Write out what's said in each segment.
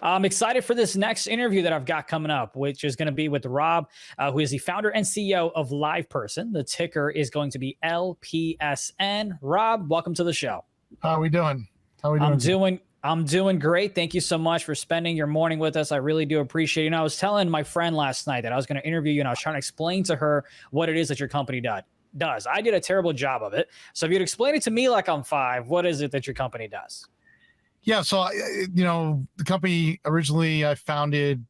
I'm excited for this next interview that I've got coming up, which is going to be with Rob, who is the founder and CEO of LivePerson. The ticker is going to be LPSN. Rob, welcome to the show. How are we doing? How are we doing? I'm doing great. Thank you so much for spending your morning with us. I really do appreciate it. You know, I was telling my friend last night that I was going to interview you, and I was trying to explain to her what it is that your company does. I did a terrible job of it. So if you'd explain it to me like I'm five, what is it that your company does? Yeah, so the company originally I founded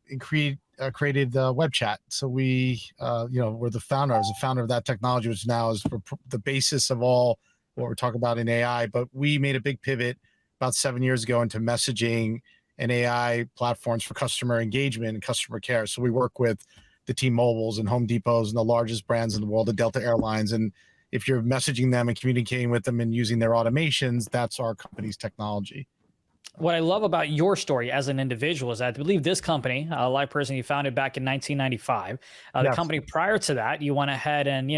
and created web chat. So we, we're the founder. I was the founder of that technology, which now is the basis of all what we're talking about in AI. But we made a big pivot about 7 years ago into messaging and AI platforms for customer engagement and customer care. So we work with the T-Mobiles and Home Depots and the largest brands in the world, the Delta Airlines, and if you're messaging them and communicating with them and using their automations, that's our company's technology. What I love about your story as an individual is that I believe this company, LivePerson, you founded back in 1995. Yes. The company prior to that, you went ahead and,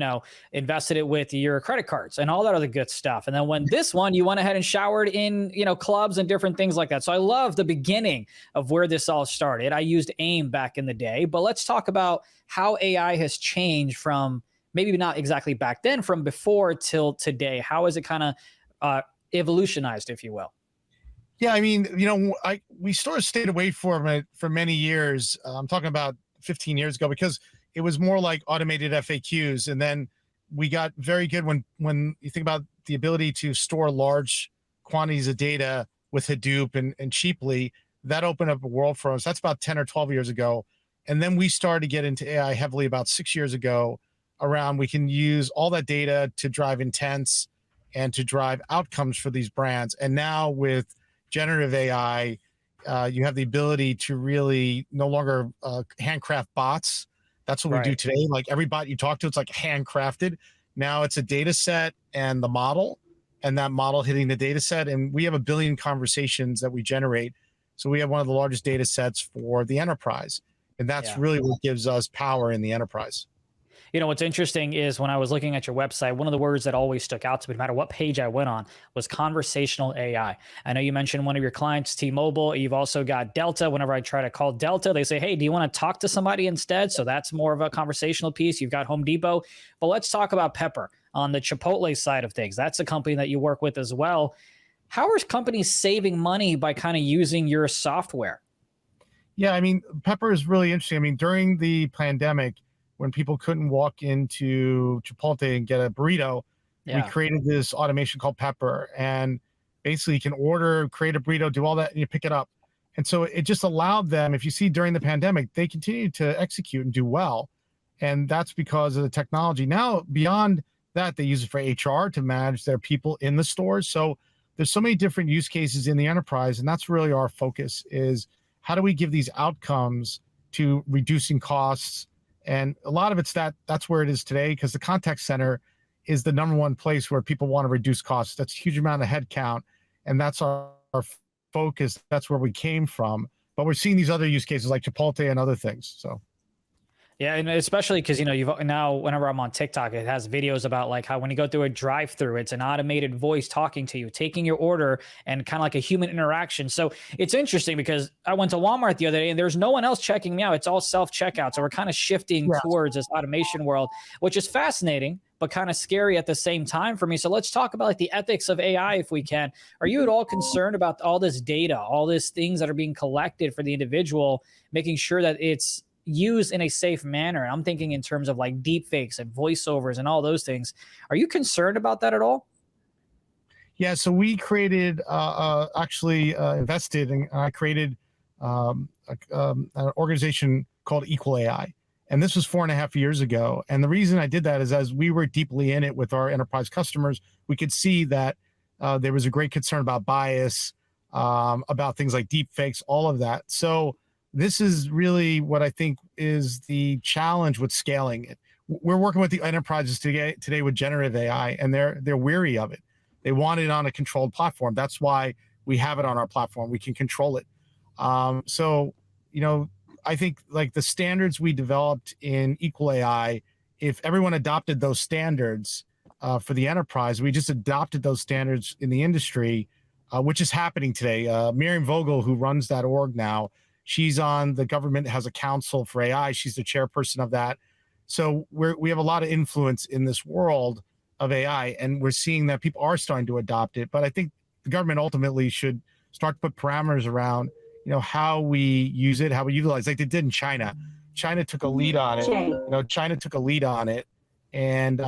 invested it with your credit cards and all that other good stuff. And then when this one, you went ahead and showered in, clubs and different things like that. So I love the beginning of where this all started. I used AIM back in the day, but let's talk about how AI has changed from maybe not exactly back then, from before till today. How is it kind of evolutionized, if you will? Yeah, I mean, we sort of stayed away from it for many years. I'm talking about 15 years ago, because it was more like automated FAQs. And then we got very good when you think about the ability to store large quantities of data with Hadoop and cheaply. That opened up a world for us. That's about 10 or 12 years ago. And then we started to get into AI heavily about 6 years ago, around we can use all that data to drive intents and to drive outcomes for these brands. And now with generative AI, you have the ability to really no longer handcraft bots. That's what we do today. Like every bot you talk to, it's like handcrafted. Now it's a data set and the model, and that model hitting the data set. And we have 1 billion conversations that we generate. So we have one of the largest data sets for the enterprise. And that's really what gives us power in the enterprise. What's interesting is when I was looking at your website, one of the words that always stuck out to me, no matter what page I went on, was conversational AI. I know you mentioned one of your clients, T-Mobile. You've also got Delta. Whenever I try to call Delta, they say, hey, do you want to talk to somebody instead? So that's more of a conversational piece. You've got Home Depot. But let's talk about Pepper on the Chipotle side of things. That's a company that you work with as well. How are companies saving money by kind of using your software? Yeah, I mean, Pepper is really interesting. I mean, during the pandemic, when people couldn't walk into Chipotle and get a burrito, we created this automation called Pepper. And basically you can order, create a burrito, do all that, and you pick it up. And so it just allowed them, if you see during the pandemic, they continued to execute and do well. And that's because of the technology. Now, beyond that, they use it for HR to manage their people in the stores. So there's so many different use cases in the enterprise. And that's really our focus, is how do we give these outcomes to reducing costs? And a lot of it's that's where it is today, because the contact center is the #1 place where people want to reduce costs. That's a huge amount of headcount, and that's our focus. That's where we came from. But we're seeing these other use cases like Chipotle and other things. So. Yeah, and especially because, you've now, whenever I'm on TikTok, it has videos about like how when you go through a drive-through, it's an automated voice talking to you, taking your order, and kind of like a human interaction. So it's interesting because I went to Walmart the other day and there's no one else checking me out. It's all self-checkout. So we're kind of shifting towards this automation world, which is fascinating, but kind of scary at the same time for me. So let's talk about like the ethics of AI if we can. Are you at all concerned about all this data, all these things that are being collected for the individual, making sure that it's used in a safe manner? And I'm thinking in terms of like deep fakes and voiceovers and all those things. Are you concerned about that at all? Yeah, so we created, invested, and I created an organization called Equal AI. And this was 4.5 years ago. And the reason I did that is, as we were deeply in it with our enterprise customers, we could see that there was a great concern about bias, about things like deep fakes, all of that. So this is really what I think is the challenge with scaling it. We're working with the enterprises today with generative AI, and they're weary of it. They want it on a controlled platform. That's why we have it on our platform. We can control it. So, I think like the standards we developed in Equal AI, if everyone adopted those standards for the enterprise, we just adopted those standards in the industry, which is happening today. Miriam Vogel, who runs that org now, she's on the government has a council for AI. She's the chairperson of that. So we have a lot of influence in this world of AI, and we're seeing that people are starting to adopt it. But I think the government ultimately should start to put parameters around, how we use it, how we utilize it, like they did in China. China took a lead on it. China took a lead on it, and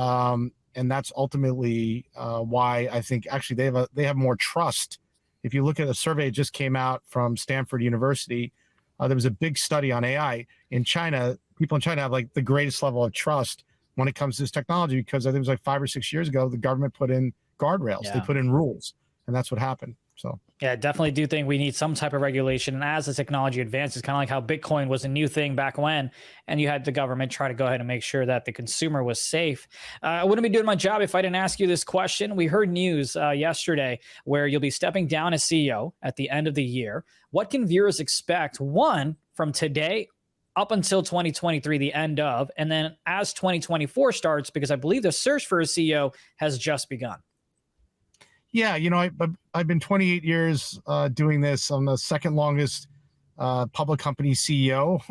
that's ultimately why I think actually they have more trust. If you look at a survey that just came out from Stanford University, there was a big study on AI in China. People in China have like the greatest level of trust when it comes to this technology, because I think it was like 5 or 6 years ago, the government put in guardrails, Yeah. they put in rules, and that's what happened. So yeah, I definitely do think we need some type of regulation. And as the technology advances, kind of like how Bitcoin was a new thing back when, and you had the government try to go ahead and make sure that the consumer was safe. I wouldn't be doing my job if I didn't ask you this question. We heard news yesterday where you'll be stepping down as CEO at the end of the year. What can viewers expect, one, from today up until 2023, the end of, and then as 2024 starts, because I believe the search for a CEO has just begun? Yeah, I've been 28 years doing this. I'm the second longest public company CEO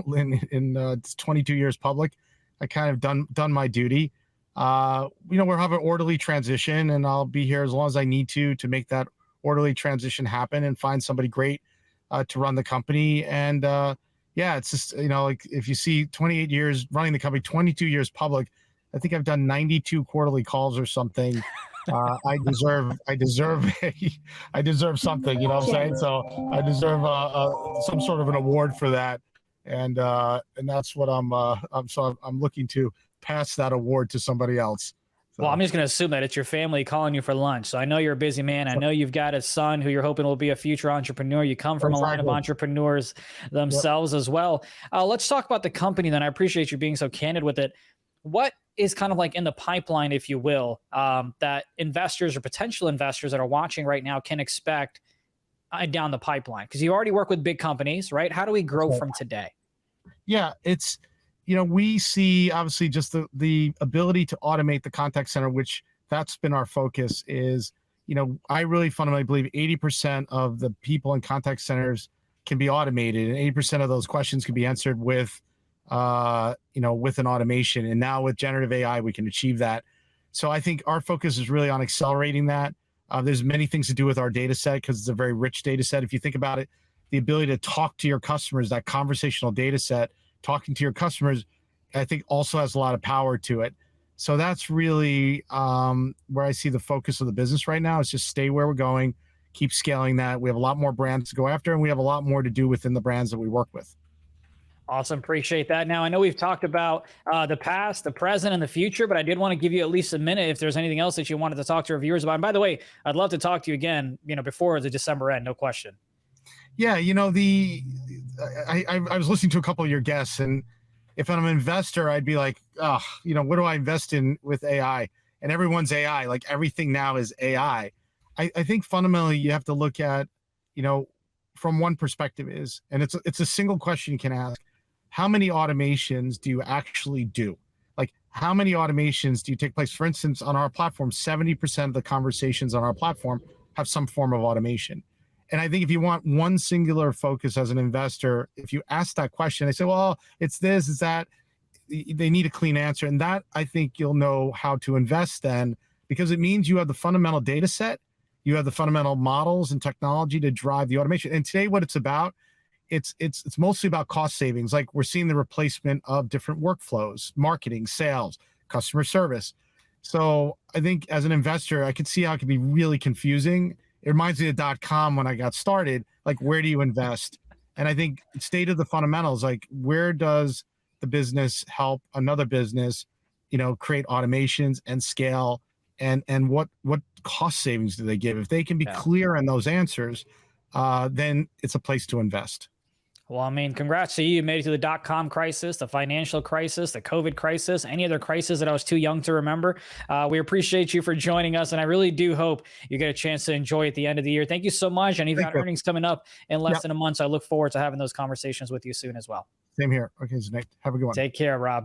in 22 years public. I kind of done my duty. We'll have an orderly transition, and I'll be here as long as I need to make that orderly transition happen and find somebody great to run the company. And yeah, it's just, like if you see 28 years running the company, 22 years public, I think I've done 92 quarterly calls or something. I deserve something, you know what I'm saying? So I deserve some sort of an award for that. And that's what I'm looking to pass that award to somebody else. So. Well, I'm just going to assume that it's your family calling you for lunch. So I know you're a busy man. I know you've got a son who you're hoping will be a future entrepreneur. You come from a line of entrepreneurs themselves as well. Let's talk about the company then. I appreciate you being so candid with it. What is kind of like in the pipeline, if you will, that investors or potential investors that are watching right now can expect down the pipeline? Because you already work with big companies, right? How do we grow from today? Yeah, it's, we see obviously just the ability to automate the contact center, which that's been our focus is, I really fundamentally believe 80% of the people in contact centers can be automated, and 80% of those questions can be answered with with an automation. And now with generative AI, we can achieve that. So I think our focus is really on accelerating that. There's many things to do with our data set because it's a very rich data set. If you think about it, the ability to talk to your customers, that conversational data set, talking to your customers, I think also has a lot of power to it. So that's really where I see the focus of the business right now is just stay where we're going, keep scaling that. We have a lot more brands to go after, and we have a lot more to do within the brands that we work with. Awesome. Appreciate that. Now, I know we've talked about the past, the present, and the future, but I did want to give you at least a minute if there's anything else that you wanted to talk to our viewers about. And by the way, I'd love to talk to you again, before the December end, no question. Yeah, I was listening to a couple of your guests, and if I'm an investor, I'd be like, what do I invest in with AI? And everyone's AI, like everything now is AI. I think fundamentally you have to look at, from one perspective is, and it's a single question you can ask, how many automations do you actually do? Like how many automations do you take place? For instance, on our platform, 70% of the conversations on our platform have some form of automation. And I think if you want one singular focus as an investor, if you ask that question, they say, well, it's this, it's that, they need a clean answer. And that, I think you'll know how to invest then, because it means you have the fundamental data set, you have the fundamental models and technology to drive the automation. And today what it's about, it's mostly about cost savings. Like we're seeing the replacement of different workflows, marketing, sales, customer service. So I think as an investor, I could see how it could be really confusing. It reminds me of .com when I got started, like where do you invest? And I think state of the fundamentals, like where does the business help another business, create automations and scale, and what cost savings do they give? If they can be clear on those answers, then it's a place to invest. Well, I mean, congrats to you. You made it through the .com crisis, the financial crisis, the COVID crisis, any other crisis that I was too young to remember. We appreciate you for joining us, and I really do hope you get a chance to enjoy at the end of the year. Thank you so much. And you've got earnings coming up in less than a month, so I look forward to having those conversations with you soon as well. Same here. Okay, Nick. Have a good one. Take care, Rob.